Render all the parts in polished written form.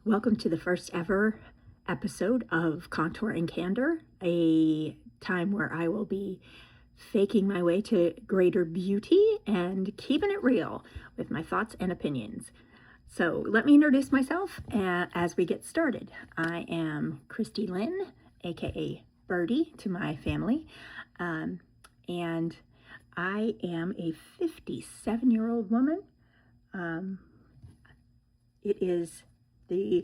Welcome to the first ever episode of Contour and Candor, a time where I will be faking my way to greater beauty and keeping it real with my thoughts and opinions. So let me introduce myself as we get started. I am Christy Lynn, aka Birdie to my family, and I am a 57-year-old woman. It is the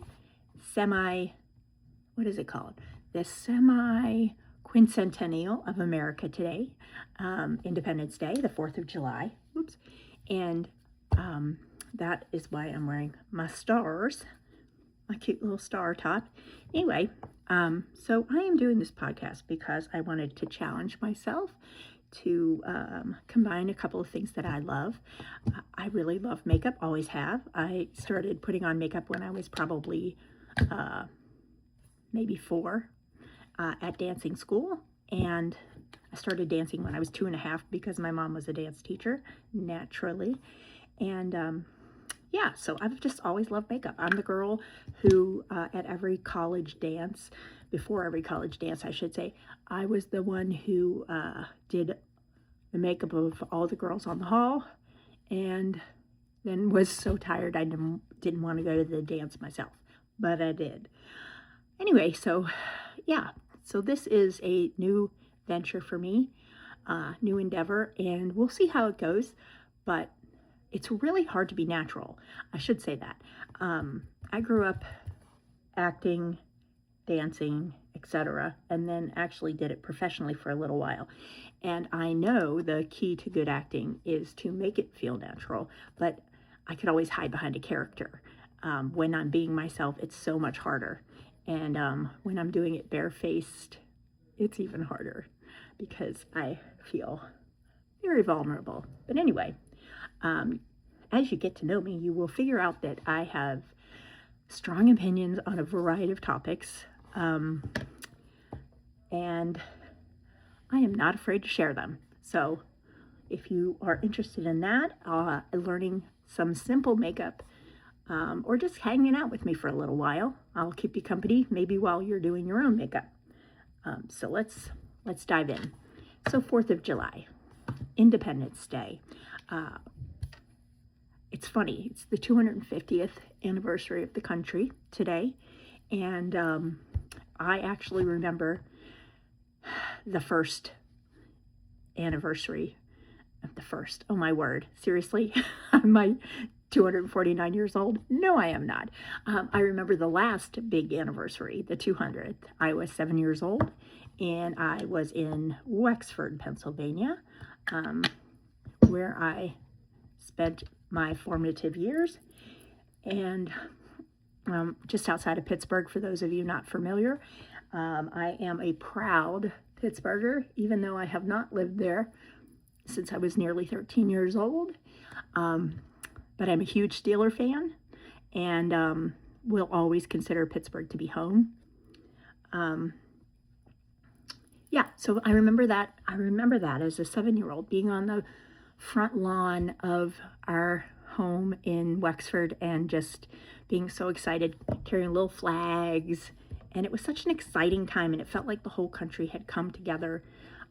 what is it called? The semi-quincentennial of America today, Independence Day, the 4th of July. Oops. And that is why I'm wearing my stars, my cute little star top. Anyway, so I am doing this podcast because I wanted to challenge myself to combine a couple of things that I love. I really love makeup, always have. I started putting on makeup when I was probably maybe 4 at dancing school, and I started dancing when I was 2.5 because my mom was a dance teacher, naturally. And yeah, so I've just always loved makeup. I'm the girl who at every college dance, before every college dance I should say, I was the one who did the makeup of all the girls on the hall, and then was so tired I didn't want to go to the dance myself, but I did. Anyway, so yeah, so this is a new venture for me, new endeavor, and we'll see how it goes, but it's really hard to be natural. I should say that. I grew up acting, dancing, etc., and then actually did it professionally for a little while. And I know the key to good acting is to make it feel natural, but I could always hide behind a character. When I'm being myself, it's so much harder. And when I'm doing it barefaced, it's even harder because I feel very vulnerable. But anyway, as you get to know me, you will figure out that I have strong opinions on a variety of topics, and I am not afraid to share them. So if you are interested in that, learning some simple makeup, or just hanging out with me for a little while, I'll keep you company, maybe while you're doing your own makeup. So let's dive in. So 4th of July, Independence Day. It's funny, it's the 250th anniversary of the country today, and I actually remember the first anniversary of the first. Oh my word, seriously? Am I 249 years old? No, I am not. I remember the last big anniversary, the 200th. I was 7 years old, and I was in Wexford, Pennsylvania, where I spent my formative years, and just outside of Pittsburgh, for those of you not familiar. I am a proud Pittsburgher, even though I have not lived there since I was nearly 13 years old. But I'm a huge Steeler fan, and will always consider Pittsburgh to be home. Yeah, so I remember that. I remember that as a 7-year-old being on the front lawn of our home in Wexford and just being so excited, carrying little flags. And it was such an exciting time, and it felt like the whole country had come together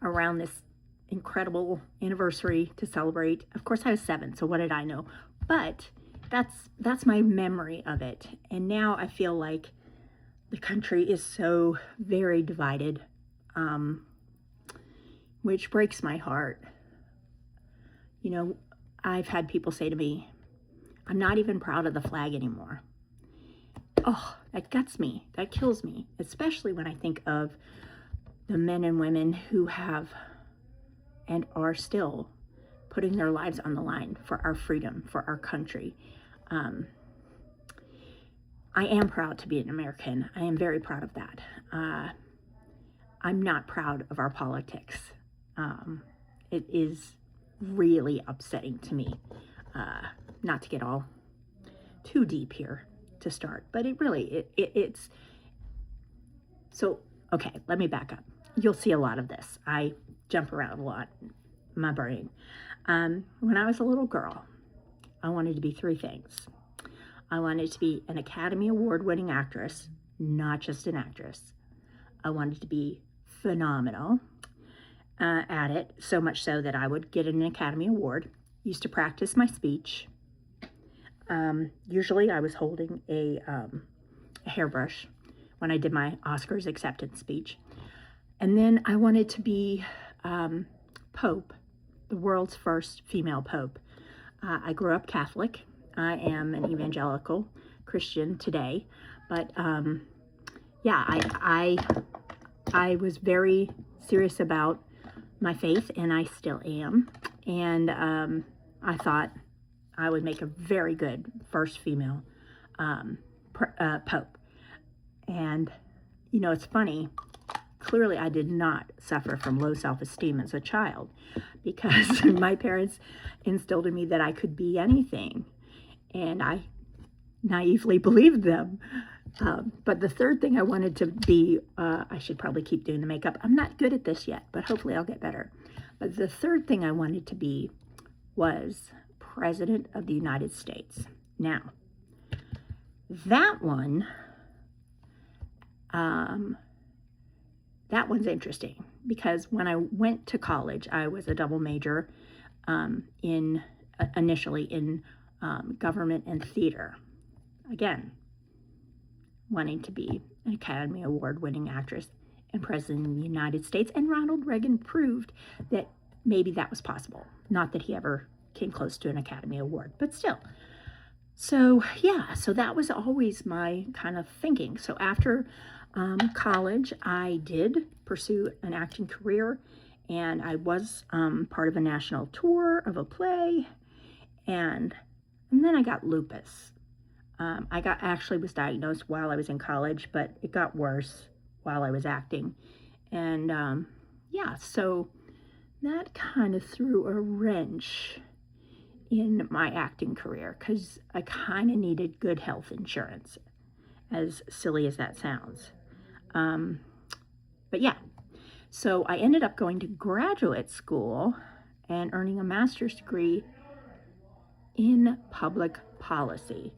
around this incredible anniversary to celebrate. Of course, I was 7, so what did I know? But that's my memory of it. And now I feel like the country is so very divided, which breaks my heart. You know, I've had people say to me, I'm not even proud of the flag anymore. Oh, that guts me. That kills me, especially when I think of the men and women who have and are still putting their lives on the line for our freedom, for our country. I am proud to be an American. I am very proud of that. I'm not proud of our politics. It is really upsetting to me, not to get all too deep here to start, but it's so okay. Let me back up. You'll see a lot of this. I jump around a lot, my brain. When I was a little girl, I wanted to be 3 things. I wanted to be an Academy Award-winning actress, not just an actress. I wanted to be phenomenal at it, so much so that I would get an Academy Award. Used to practice my speech. Usually I was holding a hairbrush when I did my Oscars acceptance speech. And then I wanted to be Pope, the world's first female Pope. I grew up Catholic. I am an evangelical Christian today, but yeah, I was very serious about my faith, and I still am. And I thought I would make a very good first female Pope. And, you know, it's funny. Clearly, I did not suffer from low self-esteem as a child, because my parents instilled in me that I could be anything. And I naively believed them. But the third thing I wanted to be, I should probably keep doing the makeup. I'm not good at this yet, but hopefully I'll get better. But the third thing I wanted to be was President of the United States. Now, that one's interesting, because when I went to college, I was a double major initially in government and theater. Again, wanting to be an Academy Award-winning actress and President of the United States. And Ronald Reagan proved that maybe that was possible. Not that he ever came close to an Academy Award, but still. So yeah, so that was always my kind of thinking. So after college, I did pursue an acting career, and I was part of a national tour of a play, and then I got lupus. I actually was diagnosed while I was in college, but it got worse while I was acting. And yeah, so that kind of threw a wrench in my acting career, because I kind of needed good health insurance, as silly as that sounds. But yeah, so I ended up going to graduate school and earning a master's degree in public policy.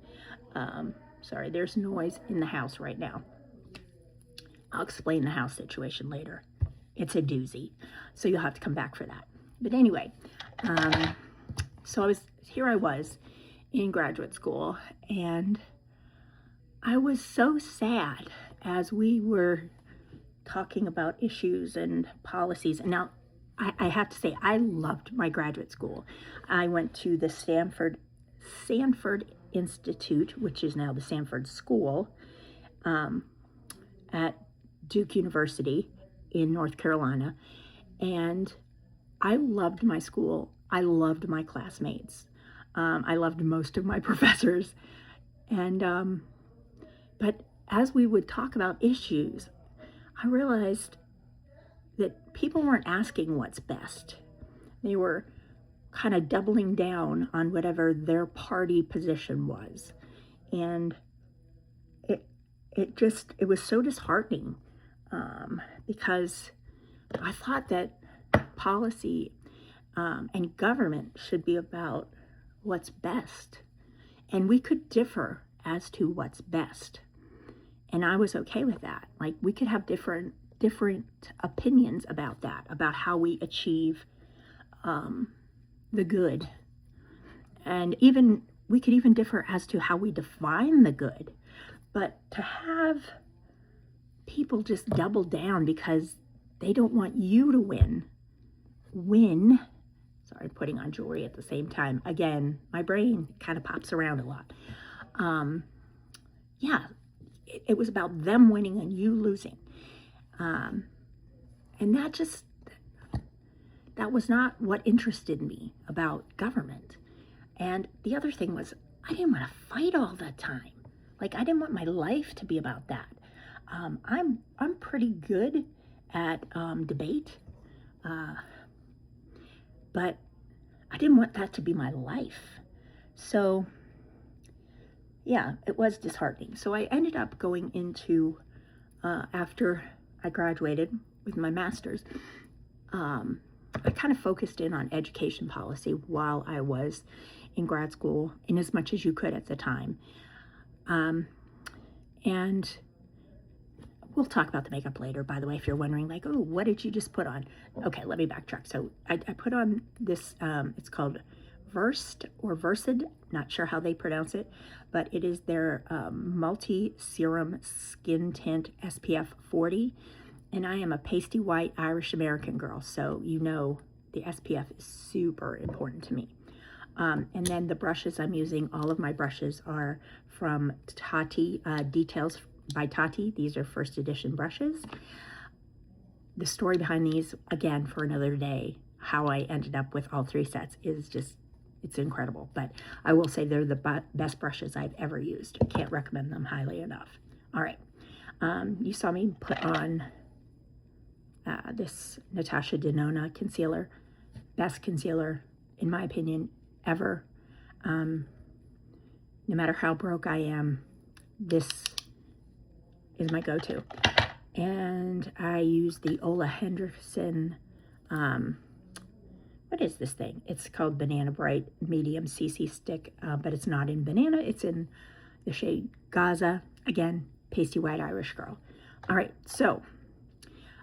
Sorry, there's noise in the house right now. I'll explain the house situation later. It's a doozy, so you'll have to come back for that. But anyway, so I was in graduate school, and I was so sad as we were talking about issues and policies. And now I have to say, I loved my graduate school. I went to the Sanford Institute, which is now the Sanford School, at Duke University in North Carolina. And I loved my school. I loved my classmates. I loved most of my professors. And, but as we would talk about issues, I realized that people weren't asking what's best. They were kind of doubling down on whatever their party position was. And it was so disheartening, because I thought that policy and government should be about what's best. And we could differ as to what's best. And I was okay with that. Like, we could have different opinions about that, about how we achieve the good. And even we could even differ as to how we define the good. But to have people just double down because they don't want you to win. Sorry, putting on jewelry at the same time. Again, my brain kind of pops around a lot. Yeah, it was about them winning and you losing. And that was not what interested me about government. And the other thing was, I didn't want to fight all the time. Like, I didn't want my life to be about that. I'm pretty good at debate, but I didn't want that to be my life. So yeah, it was disheartening. So I ended up going into, after I graduated with my master's, I kind of focused in on education policy while I was in grad school, in as much as you could at the time. And we'll talk about the makeup later, by the way, if you're wondering, like, oh, what did you just put on? Okay, let me backtrack. So I put on this, it's called Versed or Versed, not sure how they pronounce it, but it is their multi-serum skin tint SPF 40. And I am a pasty white Irish American girl, so you know the SPF is super important to me. And then the brushes I'm using, all of my brushes are from Tati, Details by Tati. These are first edition brushes. The story behind these, again, for another day, how I ended up with all 3 sets is just, it's incredible. But I will say they're the best brushes I've ever used. Can't recommend them highly enough. All right. You saw me put on this Natasha Denona concealer. Best concealer, in my opinion, ever. No matter how broke I am, this is my go-to. And I use the Ola Henderson, what is this thing? It's called Banana Bright Medium CC Stick, but it's not in banana, it's in the shade Gaza. Again, pasty white Irish girl. All right, so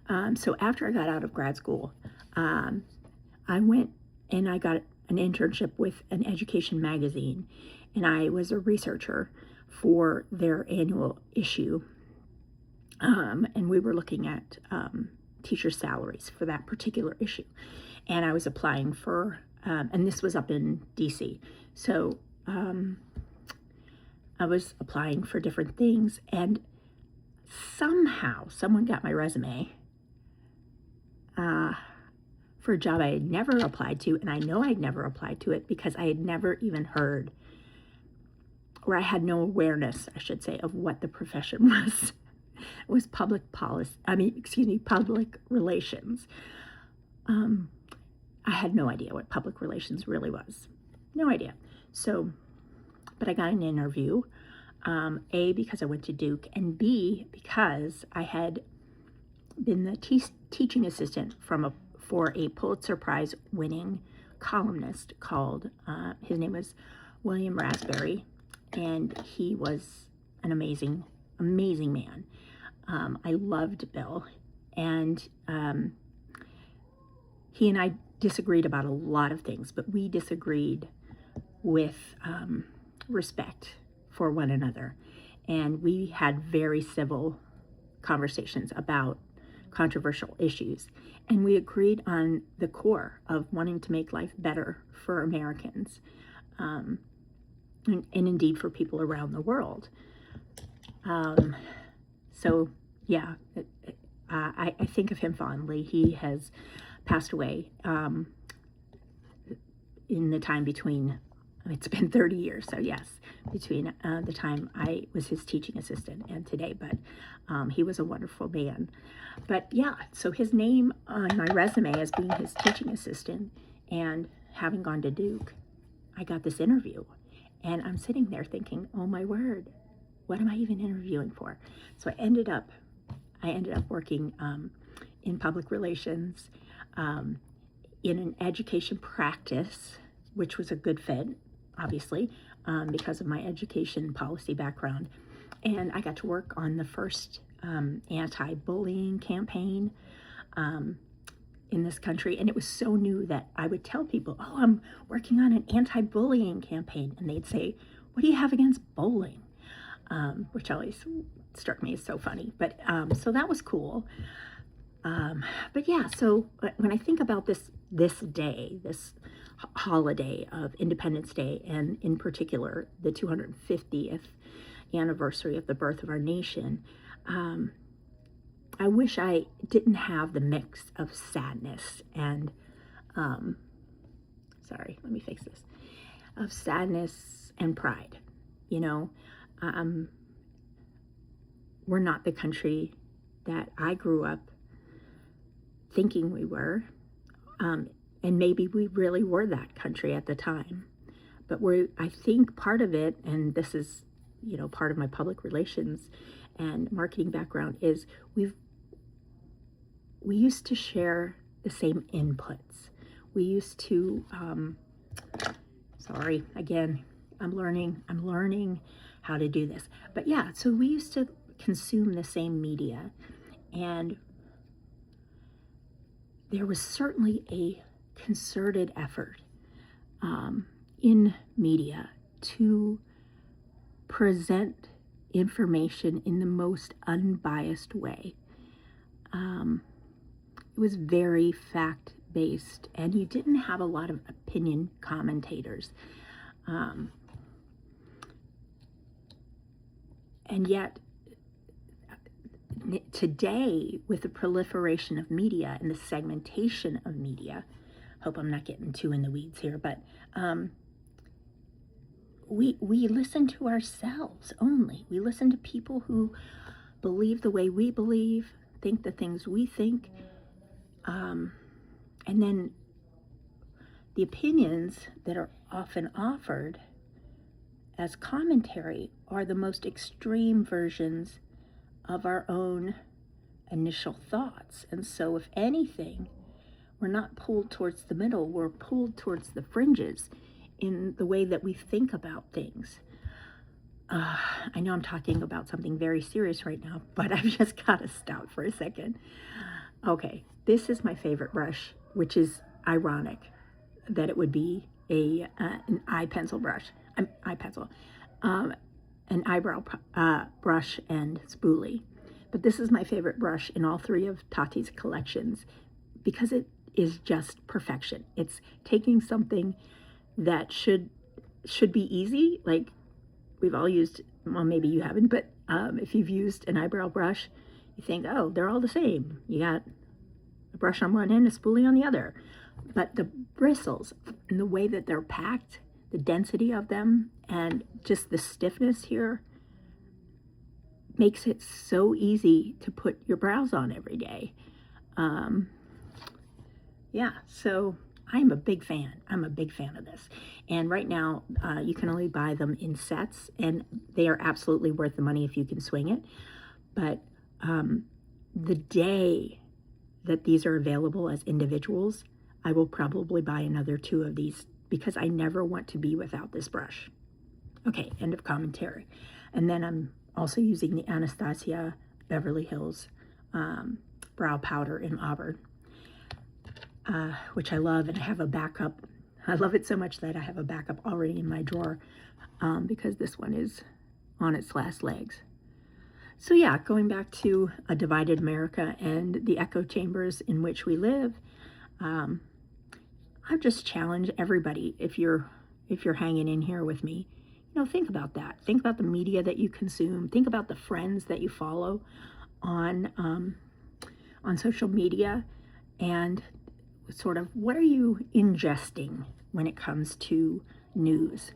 after I got out of grad school, I went and I got an internship with an education magazine, and I was a researcher for their annual issue. And we were looking at teacher salaries for that particular issue. And I was applying for, and this was up in DC. So I was applying for different things, and somehow someone got my resume for a job I had never applied to. And I know I'd never applied to it because I had never even heard, or I had no awareness, I should say, of what the profession was. It was public policy, public relations. I had no idea what public relations really was. No idea. So, but I got an interview, A, because I went to Duke, and B, because I had been the teaching assistant for a Pulitzer Prize winning columnist called, his name was William Raspberry, and he was an amazing man. I loved Bill, and he and I disagreed about a lot of things, but we disagreed with respect for one another, and we had very civil conversations about controversial issues, and we agreed on the core of wanting to make life better for Americans, and indeed for people around the world. So yeah, I think of him fondly. He has passed away in the time between, it's been 30 years, so yes, between the time I was his teaching assistant and today, but he was a wonderful man. But yeah, so his name on my resume as being his teaching assistant, and having gone to Duke, I got this interview, and I'm sitting there thinking, oh my word, what am I even interviewing for? So I ended up working in public relations, in an education practice, which was a good fit, obviously, because of my education policy background. And I got to work on the first anti-bullying campaign in this country. And it was so new that I would tell people, oh, I'm working on an anti-bullying campaign. And they'd say, what do you have against bowling? Which always struck me as so funny. But so that was cool. But yeah, so when I think about this day, this holiday of Independence Day, and in particular the 250th anniversary of the birth of our nation, I wish I didn't have the mix of sadness and sorry, let me fix this, of sadness and pride. You know, we're not the country that I grew up thinking we were, and maybe we really were that country at the time, but I think part of it, and this is, you know, part of my public relations and marketing background, is we used to share the same inputs. We used to, sorry, again, I'm learning how to do this. But yeah, so we used to consume the same media, and there was certainly a concerted effort in media to present information in the most unbiased way. It was very fact-based, and you didn't have a lot of opinion commentators. And yet, today, with the proliferation of media and the segmentation of media, hope I'm not getting too in the weeds here, but we listen to ourselves only. We listen to people who believe the way we believe, think the things we think, and then the opinions that are often offered as commentary are the most extreme versions of our own initial thoughts. And so if anything, we're not pulled towards the middle, we're pulled towards the fringes in the way that we think about things. I know I'm talking about something very serious right now, but I've just got to stop for a second. Okay, this is my favorite brush, which is ironic that it would be an eye pencil brush, an eyebrow brush and spoolie. But this is my favorite brush in all three of Tati's collections because it is just perfection. It's taking something that should be easy, like we've all used, well, maybe you haven't, but if you've used an eyebrow brush, you think, oh, they're all the same. You got a brush on one end, a spoolie on the other. But the bristles and the way that they're packed, the density of them, and just the stiffness here makes it so easy to put your brows on every day. Yeah, so I'm a big fan. I'm a big fan of this. And right now, you can only buy them in sets, and they are absolutely worth the money if you can swing it. But the day that these are available as individuals, I will probably buy another 2 of these because I never want to be without this brush. Okay, end of commentary. And then I'm also using the Anastasia Beverly Hills brow powder in Auburn, which I love, and I have a backup. I love it so much that I have a backup already in my drawer because this one is on its last legs. So yeah, going back to a divided America and the echo chambers in which we live, I've just challenged everybody, if you're hanging in here with me, think about that. Think about the media that you consume. Think about the friends that you follow on social media, and sort of what are you ingesting when it comes to news?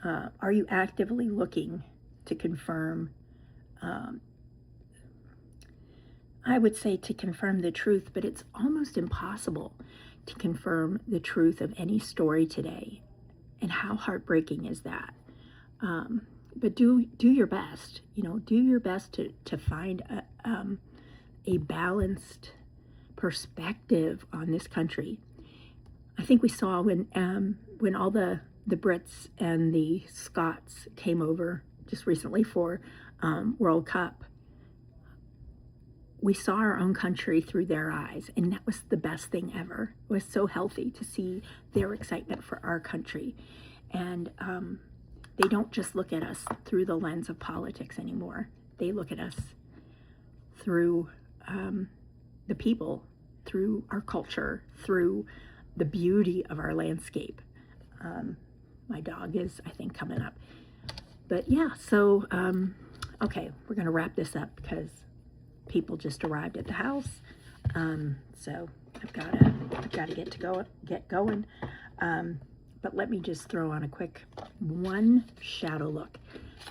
Are you actively looking to confirm, I would say to confirm the truth, but it's almost impossible to confirm the truth of any story today. And how heartbreaking is that? But do your best, do your best to find a balanced perspective on this country. I think we saw when all the Brits and the Scots came over just recently for World Cup, we saw our own country through their eyes, and that was the best thing ever. It was so healthy to see their excitement for our country. And they don't just look at us through the lens of politics anymore. They look at us through the people, through our culture, through the beauty of our landscape. My dog is, I think, coming up. But yeah, so, okay, we're going to wrap this up because people just arrived at the house. So I've got to get going. But let me just throw on a quick one shadow look.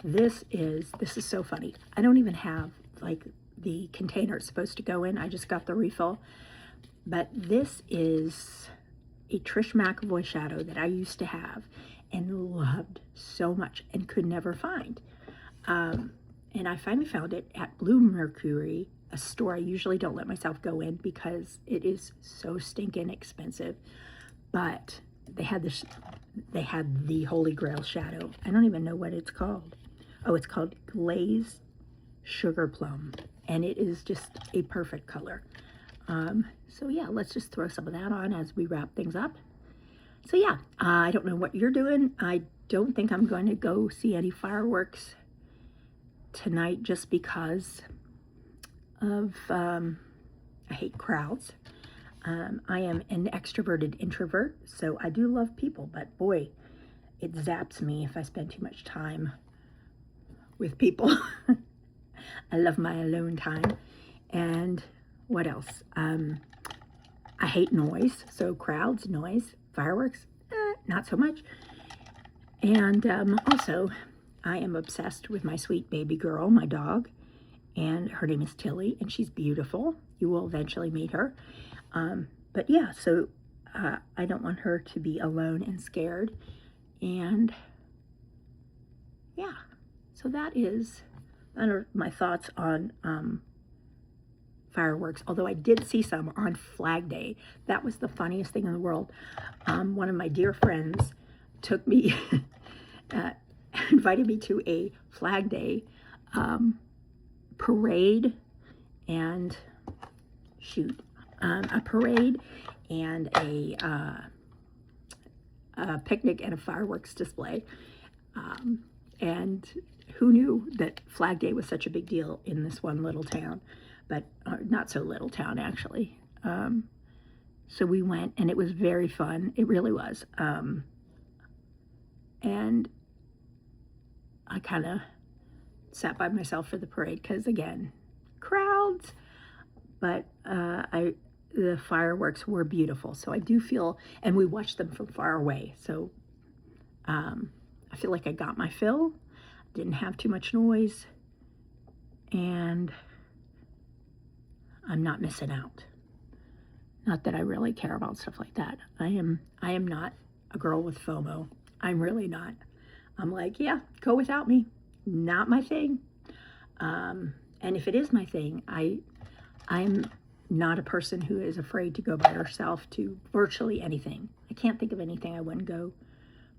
This is so funny. I don't even have like the container it's supposed to go in. I just got the refill. But this is a Trish McAvoy shadow that I used to have and loved so much and could never find. And I finally found it at Blue Mercury, a store I usually don't let myself go in because it is so stinking expensive. But they had the Holy Grail shadow. I don't even know what it's called. Oh, it's called Glazed Sugar Plum, and it is just a perfect color. So yeah, let's just throw some of that on as we wrap things up. So yeah, I don't know what you're doing. I don't think I'm going to go see any fireworks tonight just because of, I hate crowds. I am an extroverted introvert, so I do love people, but boy, it zaps me if I spend too much time with people. I love my alone time. And what else? I hate noise, so crowds, noise, fireworks, not so much. And also, I am obsessed with my sweet baby girl, my dog, and her name is Tilly, and she's beautiful. You will eventually meet her. But yeah, so I don't want her to be alone and scared. And yeah, so that are my thoughts on fireworks, although I did see some on Flag Day. That was the funniest thing in the world. One of my dear friends took me, invited me to a Flag Day parade and a parade and a picnic and a fireworks display. And who knew that Flag Day was such a big deal in this one little town, but not so little town actually. So we went, and it was very fun. It really was. And I kind of sat by myself for the parade because, again, crowds. But the fireworks were beautiful. So I do feel, and we watched them from far away. So I feel like I got my fill. Didn't have too much noise. And I'm not missing out. Not that I really care about stuff like that. I am not a girl with FOMO. I'm really not. I'm like, yeah, go without me. Not my thing. And if it is my thing, I'm not a person who is afraid to go by herself to virtually anything. I can't think of anything I wouldn't go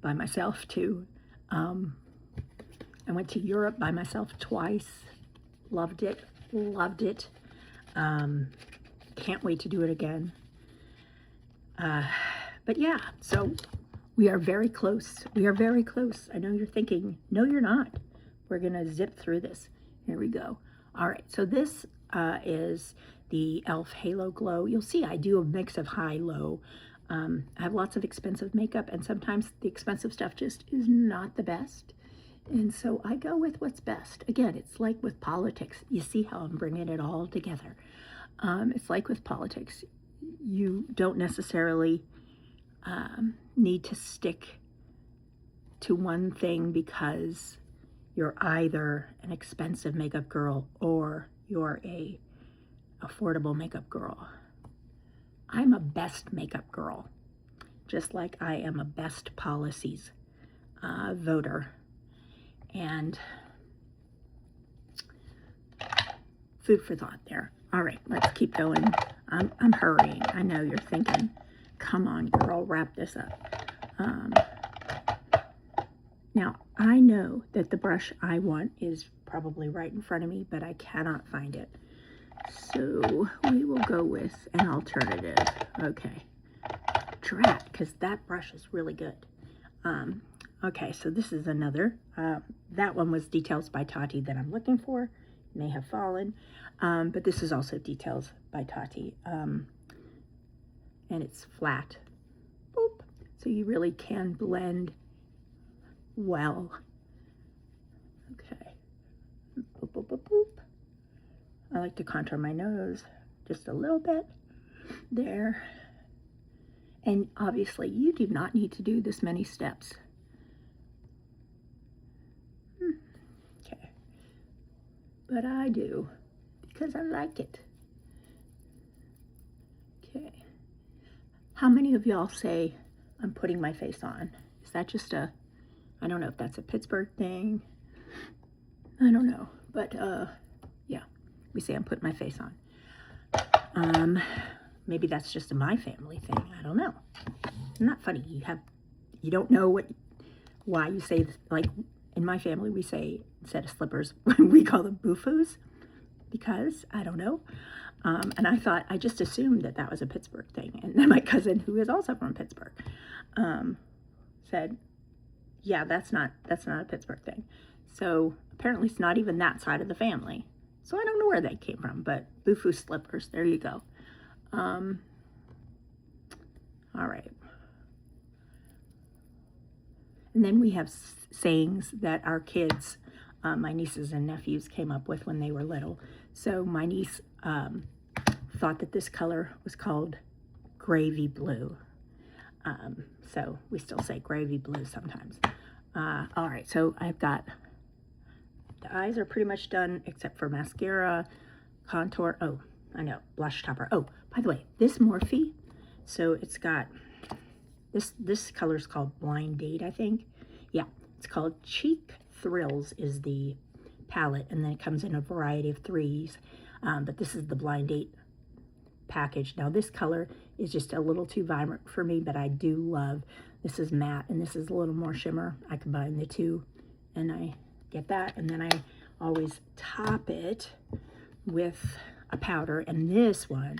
by myself to. I went to Europe by myself twice. Loved it. Can't wait to do it again. But yeah, so we are very close. We are very close. I know you're thinking, no, you're not. We're going to zip through this. Here we go. All right, so this is the e.l.f. Halo Glow. You'll see I do a mix of high-low. I have lots of expensive makeup, and sometimes the expensive stuff just is not the best. And so I go with what's best. Again, it's like with politics. You see how I'm bringing it all together. It's like with politics. You don't necessarily need to stick to one thing because you're either an expensive makeup girl or you're a affordable makeup girl. I'm a best makeup girl, just like I am a best policies voter. And food for thought there. All right, let's keep going. I'm hurrying. I know you're thinking, come on, girl, wrap this up. Now, I know that the brush I want is probably right in front of me, but I cannot find it. So we will go with an alternative. Okay, drat, because that brush is really good. Okay, so this is another. That one was Details by Tati that I'm looking for. It may have fallen. But this is also Details by Tati. And it's flat. Boop. So you really can blend well. Okay. Boop, boop, boop, boop. I like to contour my nose just a little bit there. And obviously, you do not need to do this many steps. Okay. But I do, because I like it. Okay. How many of y'all say, I'm putting my face on? Is that just a, I don't know if that's a Pittsburgh thing. I don't know. But, yeah. We say I'm putting my face on. Maybe that's just a my family thing. I don't know. Not funny. You don't know why you say this, like, in my family, we say, instead of slippers, we call them boo-foos, because, I don't know. And I just assumed that that was a Pittsburgh thing. And then my cousin, who is also from Pittsburgh, said, yeah, that's not a Pittsburgh thing. So apparently it's not even that side of the family. So I don't know where they came from, but boo-foo slippers, there you go. All right. And then we have sayings that our kids, my nieces and nephews, came up with when they were little. So my niece thought that this color was called gravy blue. So we still say gravy blue sometimes. All right, so I've got, the eyes are pretty much done except for mascara, contour, oh, I know, blush topper. Oh, by the way, this Morphe, so it's got, this color is called Blind Date, I think. Yeah, it's called Cheek Thrills is the palette, and then it comes in a variety of threes, but this is the Blind Date package. Now this color is just a little too vibrant for me, but I do love, this is matte and this is a little more shimmer. I combine the two and I get that, and then I always top it with a powder, and this one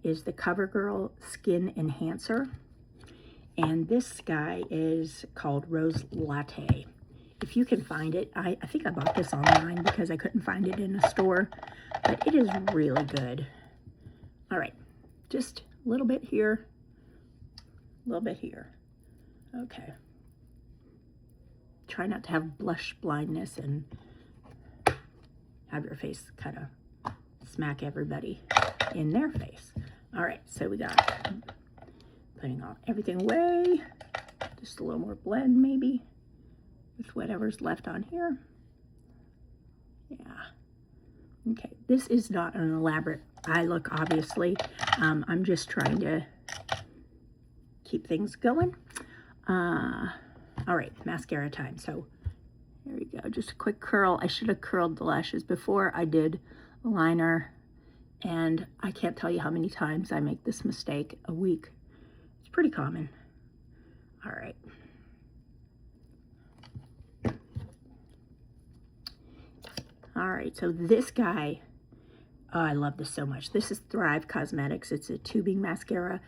is the CoverGirl Skin Enhancer, and this guy is called Rose Latte. If you can find it, I think I bought this online because I couldn't find it in a store, but it is really good. All right, just a little bit here, a little bit here. Okay. Try not to have blush blindness and have your face kind of smack everybody in their face. All right, so we got putting all everything away. Just a little more blend maybe with whatever's left on here. Yeah. Okay, this is not an elaborate eye look, obviously. I'm just trying to keep things going. All right, mascara time. So there we go, just a quick curl. I should have curled the lashes before I did the liner, and I can't tell you how many times I make this mistake a week. It's pretty common. All right. All right, so this guy, oh, I love this so much. This is Thrive Cosmetics. It's a tubing mascara.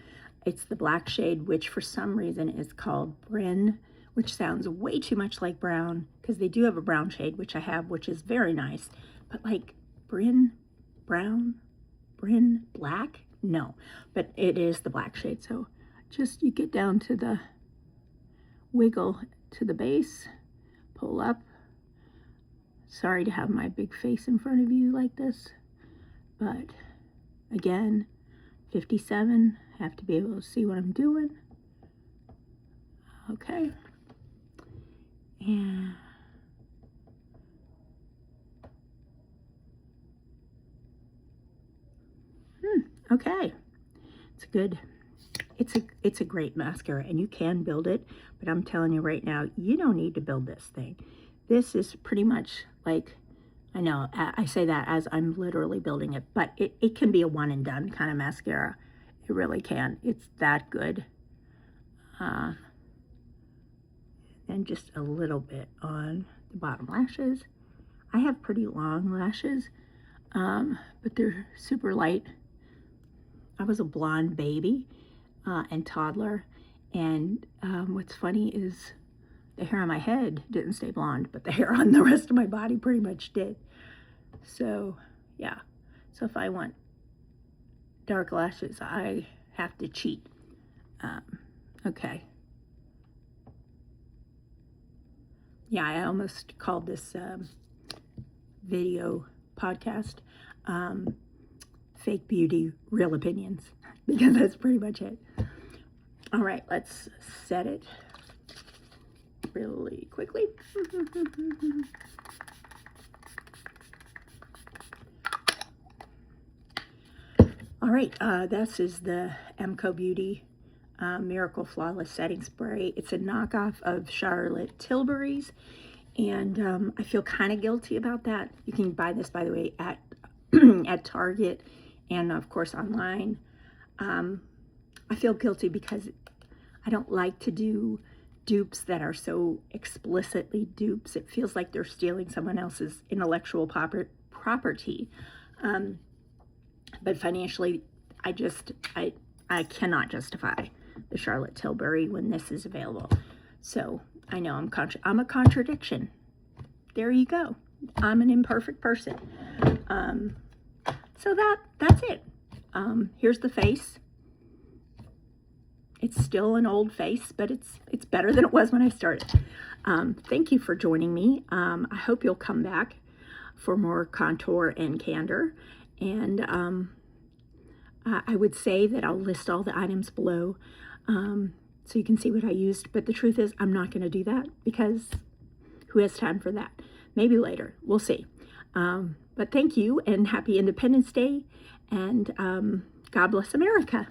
It's the black shade, which for some reason is called Bryn, which sounds way too much like brown, because they do have a brown shade, which I have, which is very nice. But like Bryn brown, Bryn black? No, but it is the black shade. So just you get down to the wiggle to the base, pull up. Sorry to have my big face in front of you like this, but again, 57, have to be able to see what I'm doing. Okay. And okay. It's good. It's a great mascara, and you can build it, but I'm telling you right now, you don't need to build this thing. This is pretty much like, I know I say that as I'm literally building it, but it can be a one and done kind of mascara. It really can. It's that good. And just a little bit on the bottom lashes. I have pretty long lashes, but they're super light. I was a blonde baby and toddler, and what's funny is the hair on my head didn't stay blonde, but the hair on the rest of my body pretty much did. So, yeah. So if I want dark lashes, I have to cheat. Okay. Yeah, I almost called this video podcast Fake Beauty, Real Opinions, because that's pretty much it. All right, let's set it really quickly. All right, this is the Emco Beauty Miracle Flawless Setting Spray. It's a knockoff of Charlotte Tilbury's, and I feel kind of guilty about that. You can buy this, by the way, at at Target and of course online. I feel guilty because I don't like to do dupes that are so explicitly dupes. It feels like they're stealing someone else's intellectual property. But financially, I cannot justify the Charlotte Tilbury when this is available. So I know I'm a contradiction. There you go. I'm an imperfect person. So that's it. Here's the face. It's still an old face, but it's better than it was when I started. Thank you for joining me. I hope you'll come back for more Contour and Candor. And I would say that I'll list all the items below so you can see what I used. But the truth is, I'm not going to do that because who has time for that? Maybe later. We'll see. But thank you, and happy Independence Day, and God bless America.